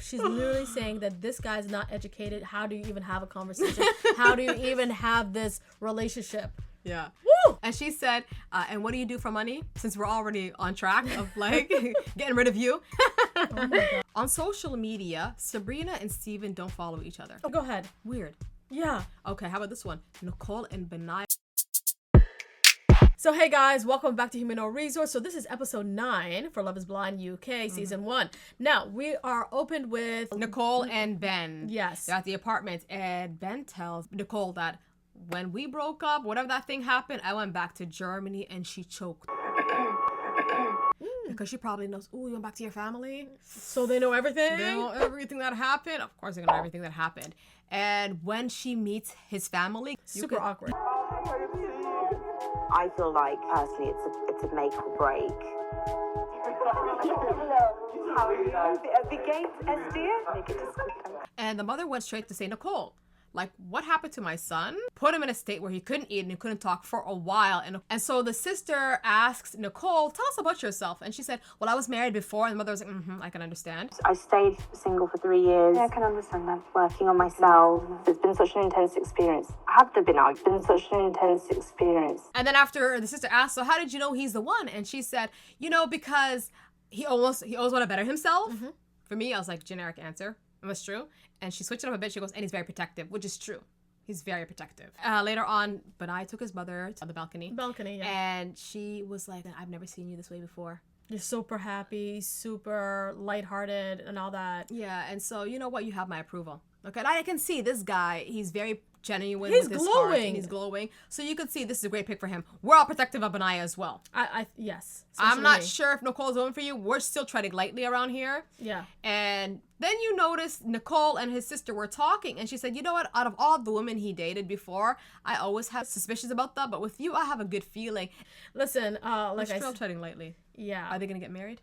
She's literally saying that this guy's not educated. How do you even have a conversation? How do you even have this relationship? Yeah. Woo! And she said, and what do you do for money? Since we're already on track of like getting rid of you. Oh my God. On social media, Sabrina and Steven don't follow each other. Oh, go ahead. Weird. Yeah. Okay, how about this one? Nicole and Benai. So hey guys, welcome back to Human Resource. So this is episode 9 for Love is Blind UK season 1. Now we are opened with Nicole and Ben. Yes. They're at the apartment, and Ben tells Nicole that when we broke up, whatever that thing happened, I went back to Germany and she choked. Because she probably knows, ooh, you went back to your family? So they know everything? They know everything that happened. Of course, they're going to know everything that happened. And when she meets his family, Super awkward. I feel like personally it's a make or break. How are you? The gate, Esther? And the mother went straight to say, Nicole, like, what happened to my son? Put him in a state where he couldn't eat and he couldn't talk for a while. And so the sister asks Nicole, tell us about yourself. And she said, well, I was married before. And the mother was like, I can understand. I stayed single for 3 years. Yeah, I can understand that. Working on myself. It's been such an intense experience. Have there been arguments? It's been such an intense experience. And then after the sister asked, so how did you know he's the one? And she said, because he always want to better himself. For me, I was like, generic answer. It was true. And she switched it up a bit. She goes, and he's very protective, which is true. He's very protective. Later on, Benai took his mother to the balcony. Balcony, yeah. And she was like, I've never seen you this way before. You're super happy, super lighthearted, and all that. Yeah, and so, you know what? You have my approval. Okay, and I can see this guy, he's very genuine He's with his heart, glowing. and he's glowing. So you could see this is a great pick for him. We're all protective of Benai as well. Yes. I'm not me. sure if Nicole's going for you. We're still treading lightly around here. Yeah. And then you notice Nicole and his sister were talking, and she said, you know what? Out of all the women he dated before, I always had suspicions about that, but with you, I have a good feeling. Listen, like We're I still said, treading lightly. yeah. Are they going to get married?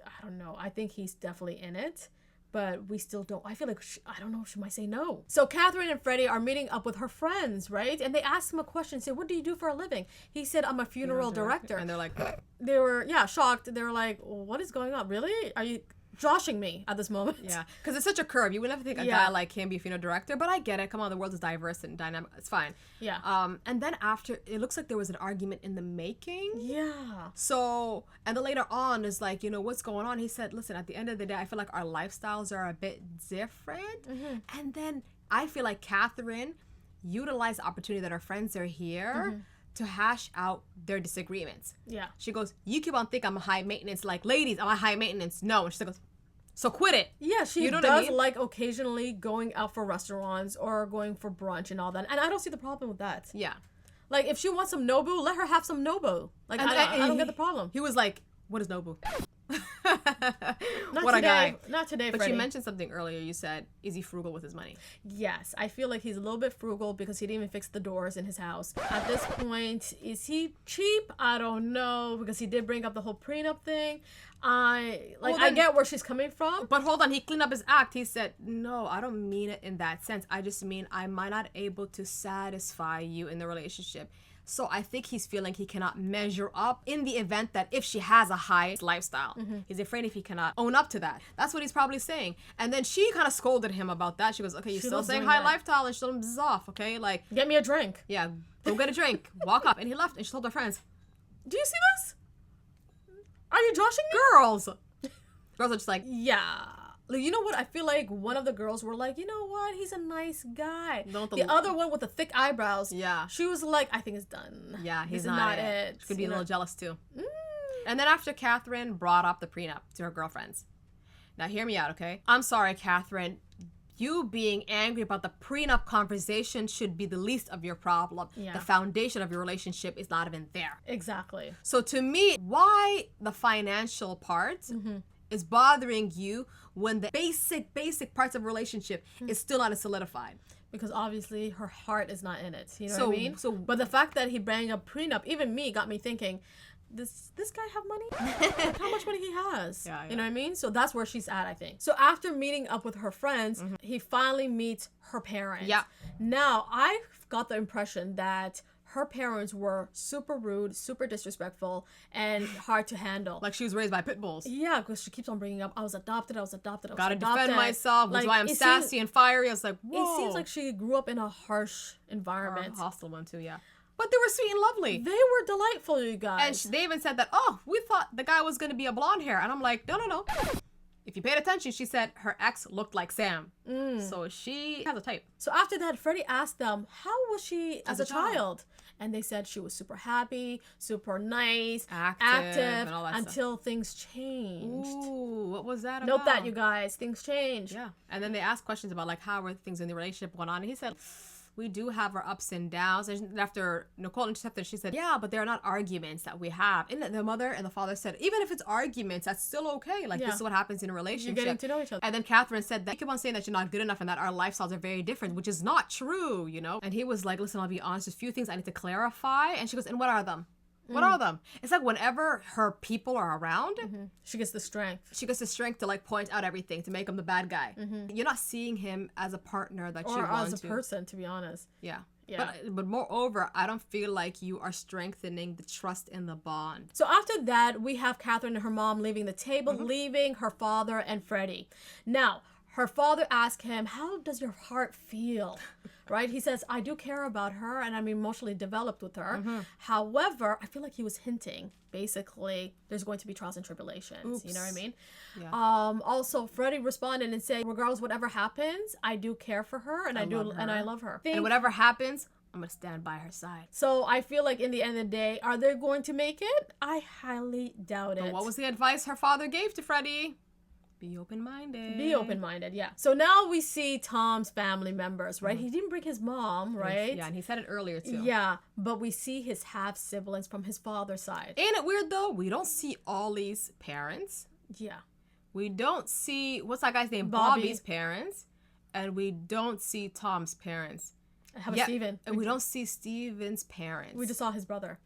I don't know. I think he's definitely in it, but we still don't. I feel like, I don't know, she might say no. So Catherine and Freddy are meeting up with her friends, right? And they ask him a question, say, what do you do for a living? He said, I'm a funeral director. And they're like, They were, shocked. They were like, what is going on? Really? Are you joshing me at this moment? yeah, because it's such a curve. You would never think a guy like him be a funeral director, but I get it. Come on, the world is diverse and dynamic. It's fine. Yeah. And then after, it looks like there was an argument in the making. Yeah. So, and then later on is like, what's going on? He said, listen, at the end of the day, I feel like our lifestyles are a bit different. And then I feel like Catherine utilized the opportunity that her friends are here to hash out their disagreements. Yeah. She goes, you keep on thinking I'm a high maintenance. Like, ladies, I'm a high maintenance. No. And she goes, so quit it. Yeah, she You know what does I mean? like occasionally going out for restaurants or going for brunch and all that. And I don't see the problem with that. Yeah. Like, if she wants some Nobu, let her have some Nobu. Like, I don't get the problem. He was like, what is Nobu? Not What today, a guy. Not today, But Freddy. you mentioned something earlier. You said, is he frugal with his money? Yes, I feel like he's a little bit frugal because he didn't even fix the doors in his house. At this point, is he cheap? I don't know, because he did bring up the whole prenup thing. I get where she's coming from. But hold on, he cleaned up his act. He said, no, I don't mean it in that sense. I just mean I might not able to satisfy you in the relationship. So I think he's feeling he cannot measure up in the event that if she has a high lifestyle. He's afraid if he cannot own up to that. That's what he's probably saying. And then she kind of scolded him about that. She goes, okay, you're still saying high lifestyle, and she told him this is off, okay? Like, Get me a drink. yeah, go get a drink. Walk up. And he left, and she told her friends, Do you see this? Are you joshing me? girls are just like, Yeah. Like, you know what? I feel like one of the girls were like, you know what? He's a nice guy. The other one with the thick eyebrows. Yeah. She was like, I think it's done. yeah, he's This is not it. She could be a little jealous too. And then after Catherine brought up the prenup to her girlfriends. Now hear me out, okay? I'm sorry, Catherine. You being angry about the prenup conversation should be the least of your problem. Yeah. The foundation of your relationship is not even there. Exactly. So to me, why the financial part is bothering you when the basic parts of a relationship is still not as solidified? Because obviously her heart is not in it. You know So- what I mean? so- But the fact that he brought up prenup, even me, got me thinking, this guy have money? Like, how much money he has? Yeah, You know what I mean? So that's where she's at, I think. So after meeting up with her friends, he finally meets her parents. Yeah. Now, I got the impression that her parents were super rude, super disrespectful, and hard to handle. Like she was raised by pit bulls. Yeah, because she keeps on bringing up, I was adopted. Gotta defend myself, which is why I'm sassy and fiery. I was like, whoa. It seems like she grew up in a harsh environment. Or a hostile one too, yeah. But they were sweet and lovely. They were delightful, you guys. And they even said that, oh, we thought the guy was going to be a blonde hair. And I'm like, no. If you paid attention, she said her ex looked like Sam. So she has a type. So after that, Freddy asked them, how was she as a child? And they said she was super happy, super nice, active and all that until things changed. Ooh, what was that about? Note that, you guys. Things change. Yeah. And then they asked questions about, like, how were things in the relationship going on? And he said, we do have our ups and downs. And after Nicole intercepted, she said, yeah, but they're not arguments that we have. And the mother and the father said, even if it's arguments, that's still okay. Like, this is what happens in a relationship. You're getting to know each other. And then Catherine said that you keep on saying that you're not good enough and that our lifestyles are very different, which is not true, you know? And he was like, listen, I'll be honest, there's a few things I need to clarify. And she goes, and what are them? What are them? It's like whenever her people are around, she gets the strength. She gets the strength to like point out everything, to make him the bad guy. You're not seeing him as a partner that you want to. Or as a person, to be honest. Yeah. But moreover, I don't feel like you are strengthening the trust in the bond. So after that, we have Catherine and her mom leaving the table, leaving her father and Freddy. Now, her father asked him, how does your heart feel? Right? He says, I do care about her and I'm emotionally developed with her. However, I feel like he was hinting, basically, there's going to be trials and tribulations. Oops. You know what I mean? Yeah. Also, Freddy responded and said, regardless whatever happens, I do care for her and I love her. And whatever happens, I'm going to stand by her side. So I feel like in the end of the day, are they going to make it? I highly doubt it. But what was the advice her father gave to Freddy? Be open-minded. Be open-minded, yeah. So now we see Tom's family members, right? He didn't bring his mom, right? Yeah, and he said it earlier too. Yeah, but we see his half-siblings from his father's side. Ain't it weird though? We don't see Ollie's parents. Yeah. We don't see, what's that guy's name? Bobby's parents. And we don't see Tom's parents. How about Steven? And we don't see Steven's parents. We just saw his brother.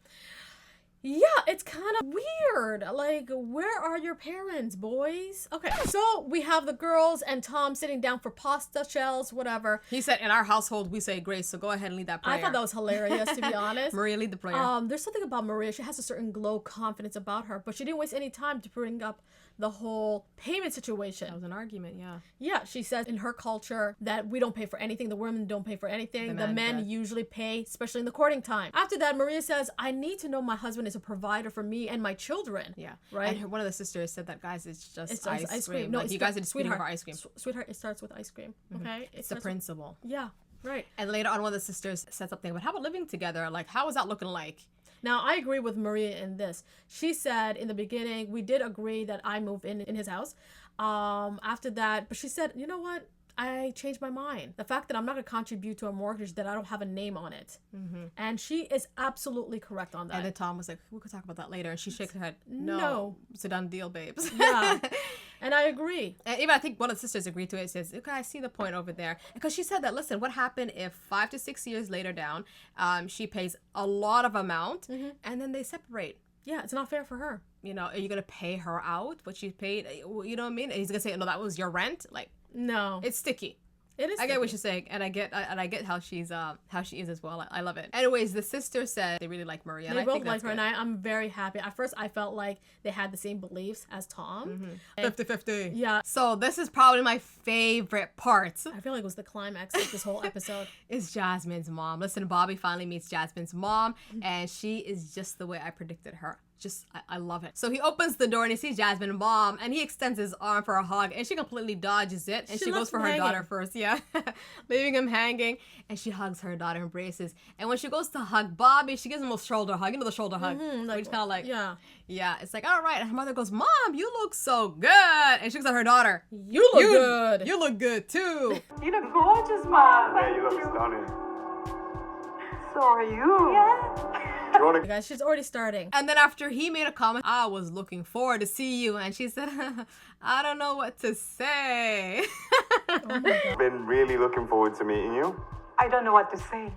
Yeah, it's kind of weird. Like, where are your parents, boys? Okay, so we have the girls and Tom sitting down for pasta shells, whatever. He said, in our household, we say grace, so go ahead and lead that prayer. I thought that was hilarious, to be honest. Maria, lead the prayer. There's something about Maria. She has a certain glow confidence about her, but she didn't waste any time to bring up the whole payment situation. That was an argument, yeah. Yeah, she says in her culture that we don't pay for anything. The women don't pay for anything. The men usually pay, especially in the courting time. After that, Maria says, I need to know my husband is a provider for me and my children. Yeah. Right? And one of the sisters said that, guys, it's just ice cream. No, like, you guys are disputing over ice cream. Sweetheart, it starts with ice cream. Okay? It's the principle. Yeah, right. And later on, one of the sisters said something about how about living together? Like, how is that looking like? Now, I agree with Maria in this. She said in the beginning, we did agree that I move in his house. After that, but she said, you know what? I changed my mind. The fact that I'm not going to contribute to a mortgage that I don't have a name on it. And she is absolutely correct on that. And then Tom was like, we could talk about that later. And she shook her head. No. It's a done deal, babes. Yeah. And I agree. And even I think one of the sisters agreed to it. Says, okay, I see the point over there. Because she said that, listen, what happened if 5 to 6 years later down, she pays a lot of amount and then they separate? Yeah, it's not fair for her. You know, are you going to pay her out what she paid? You know what I mean? And he's going to say, no, that was your rent. Like, no. It's sticky. It is. I get what you're saying, and I get how she is as well. I love it. Anyways, the sister said they really like Maria. They both like her, and I'm very happy. At first, I felt like they had the same beliefs as Tom. 50-50. Yeah. So this is probably my favorite part. I feel like it was the climax of this whole episode. Is Jasmine's mom. Listen, Bobby finally meets Jasmine's mom, and she is just the way I predicted her. I love it. So he opens the door and he sees Jasmine's mom and he extends his arm for a hug and she completely dodges it and she goes for her daughter first. Yeah. Leaving him hanging and she hugs her daughter, embraces. And when she goes to hug Bobby, she gives him a shoulder hug. You know the shoulder hug? Like, it's kind of like, yeah. It's like, all right. And her mother goes, Mom, you look so good. And she looks at her daughter. You look good. You look good too. You look gorgeous, Mom. Yeah, you look stunning. So are you. Yeah. Guys, she's already starting. And then after he made a comment, I was looking forward to see you. And she said, I don't know what to say. I've been really looking forward to meeting you. I don't know what to say.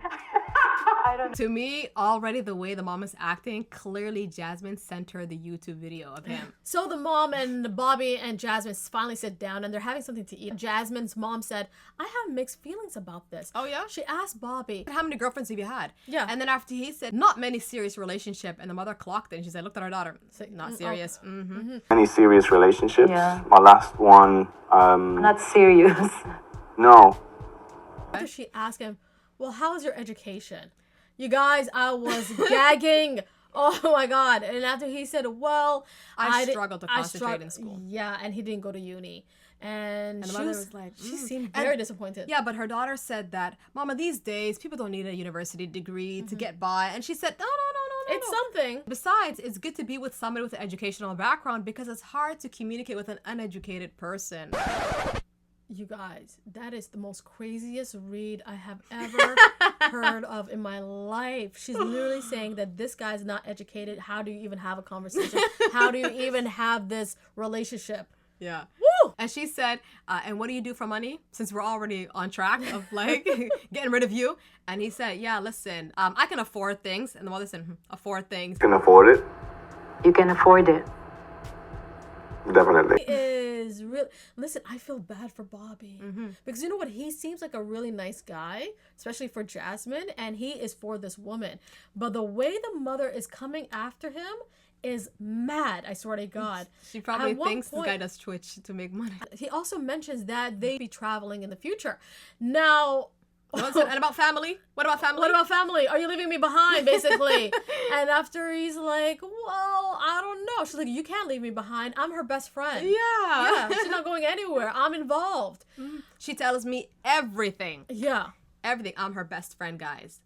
I don't know. To me, already the way the mom is acting, clearly Jasmine sent her the YouTube video of him. So the mom and Bobby and Jasmine finally sit down and they're having something to eat. Jasmine's mom said, I have mixed feelings about this. Oh, yeah? She asked Bobby, How many girlfriends have you had? Yeah. And then after he said, not many serious relationship, and the mother clocked it and she said, looked at her daughter. Not serious. Any serious relationships? Yeah. My last one, Not serious. no. after she asked him, well, how's your education? You guys, I was gagging. Oh my God. And after he said, well, I struggled to concentrate in school. Yeah, and he didn't go to uni. And the she mother was was like, she seemed And- very disappointed. Yeah, but her daughter said that, Mama, these days, people don't need a university degree to get by. And she said, no. It's something. Besides, it's good to be with somebody with an educational background because it's hard to communicate with an uneducated person. You guys, that is the most craziest read I have ever heard of in my life. She's literally saying that this guy's not educated. How do you even have a conversation? How do you even have this relationship? Yeah. Woo! And she said, and what do you do for money? Since we're already on track of like getting rid of you. And he said, yeah, listen, I can afford things. And the mother said, afford things. Can afford it? You can afford it. Definitely. Is real. Listen, I feel bad for Bobby because you know what? He seems like a really nice guy, especially for Jasmine, and he is for this woman. But the way the mother is coming after him is mad. I swear to God. She probably At one thinks this point- guy does Twitch to make money. He also mentions that they be traveling in the future. Now, And about family? What about family? what about family? Are you leaving me behind, basically? And after he's like, well, I don't know. She's like, you can't leave me behind. I'm her best friend. Yeah. Yeah, she's not going anywhere. I'm involved. She tells me everything. Yeah. Everything. I'm her best friend, guys.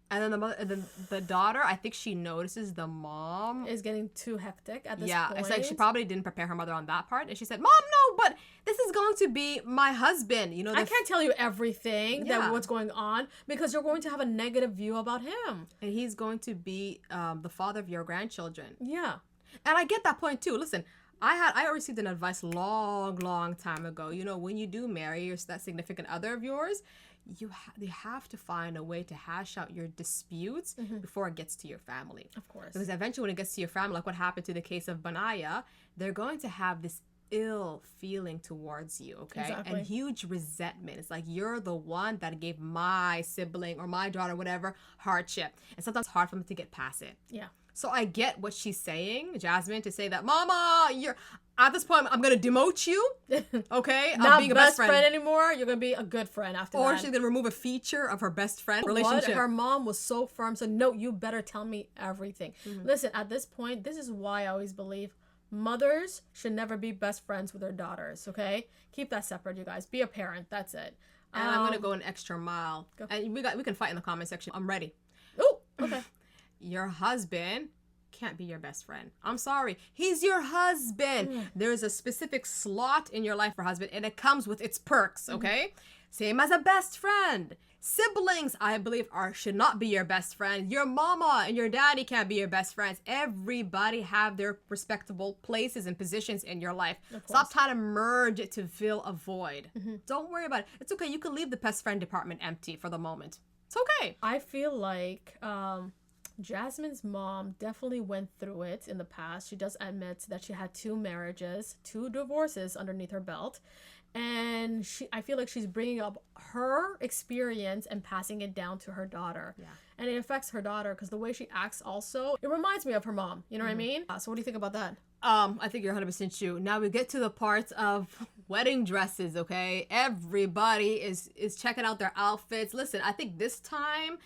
And then the mother, the daughter, I think she notices the mom. Is getting too hectic at this Yeah, point. it's like she probably didn't prepare her mother on that part. And she said, Mom, no, but this is going to be my husband. You know, I can't tell you everything Yeah. that what's going on because you're going to have a negative view about him. and he's going to be the father of your grandchildren. Yeah. And I get that point too. Listen, I received an advice long time ago. You know, when you do marry that significant other of yours, they have to find a way to hash out your disputes before it gets to your family. Of course. Because eventually when it gets to your family, like what happened to the case of Banaya, they're going to have this ill feeling towards you, okay? Exactly. And huge resentment. It's like you're the one that gave my sibling or my daughter, whatever, hardship. And sometimes it's hard for them to get past it. Yeah. So I get what she's saying, Jasmine, to say that, Mama, you're at this point, I'm gonna demote you, okay? Of Not being a best friend anymore. You're gonna be a good friend after Or that. she's gonna remove a feature of her best friend What? relationship. Her mom was so firm. Said, no, you better tell me everything. Mm-hmm. Listen, at this point, this is why I always believe mothers should never be best friends with their daughters. Okay, keep that separate, you guys. Be a parent. That's it. And I'm gonna go an extra mile. And we can fight in the comment section. I'm ready. Oh, okay. Your husband can't be your best friend. I'm sorry. He's your husband. There's a specific slot in your life for husband, and it comes with its perks, okay? Same as a best friend. Siblings, I believe, should not be your best friend. Your mama and your daddy can't be your best friends. Everybody have their respectable places and positions in your life. Stop trying to merge it to fill a void. Don't worry about it. It's okay. You can leave the best friend department empty for the moment. It's okay. I feel like Jasmine's mom definitely went through it in the past. She does admit that she had 2 marriages, 2 divorces underneath her belt. And I feel like she's bringing up her experience and passing it down to her daughter. Yeah. And it affects her daughter because the way she acts also, it reminds me of her mom. You know what I mean? So what do you think about that? I think you're 100% true. Now we get to the parts of wedding dresses, okay? Everybody is checking out their outfits. Listen, I think this time,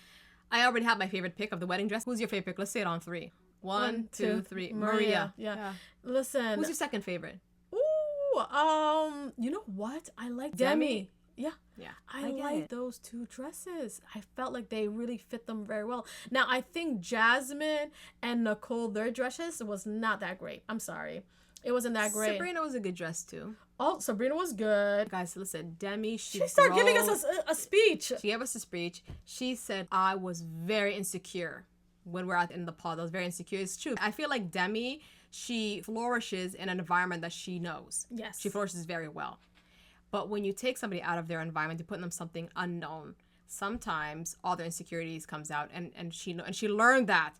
I already have my favorite pick of the wedding dress. Who's your favorite pick? Let's say it on 3. 1, 2, 3. Maria. Yeah. Listen. Who's your second favorite? Ooh, you know what? I like Demi. Yeah. Yeah. I get like it. those 2 dresses. I felt like they really fit them very well. Now, I think Jasmine and Nicole, their dresses was not that great. I'm sorry. It wasn't that great. Sabrina was a good dress too. Oh, Sabrina was good. Guys, listen, Demi, She started giving us a speech. She gave us a speech. She said, I was very insecure when we're out in the pod. I was very insecure. It's true. I feel like Demi, she flourishes in an environment that she knows. Yes. She flourishes very well. But when you take somebody out of their environment, you put them something unknown, sometimes all their insecurities comes out, and she learned that.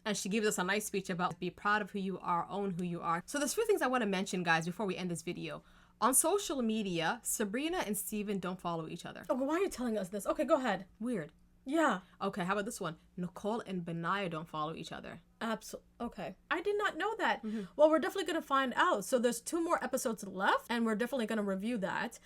And she gives us a nice speech about be proud of who you are, own who you are. So there's a few things I want to mention, guys, before we end this video. On social media, Sabrina and Steven don't follow each other. Oh, why are you telling us this? Okay, go ahead. Weird. Yeah. Okay, how about this one? Nicole and Benaya don't follow each other. Absolutely. Okay. I did not know that. Well, we're definitely going to find out. So there's 2 more episodes left, and we're definitely going to review that.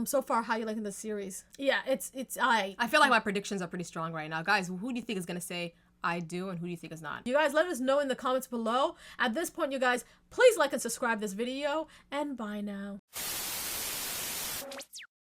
So far, how you liking the series? Yeah, I feel like my predictions are pretty strong right now. Guys, who do you think is going to say I do, and who do you think is not? You guys, let us know in the comments below. At this point, you guys, please like and subscribe this video, and bye now.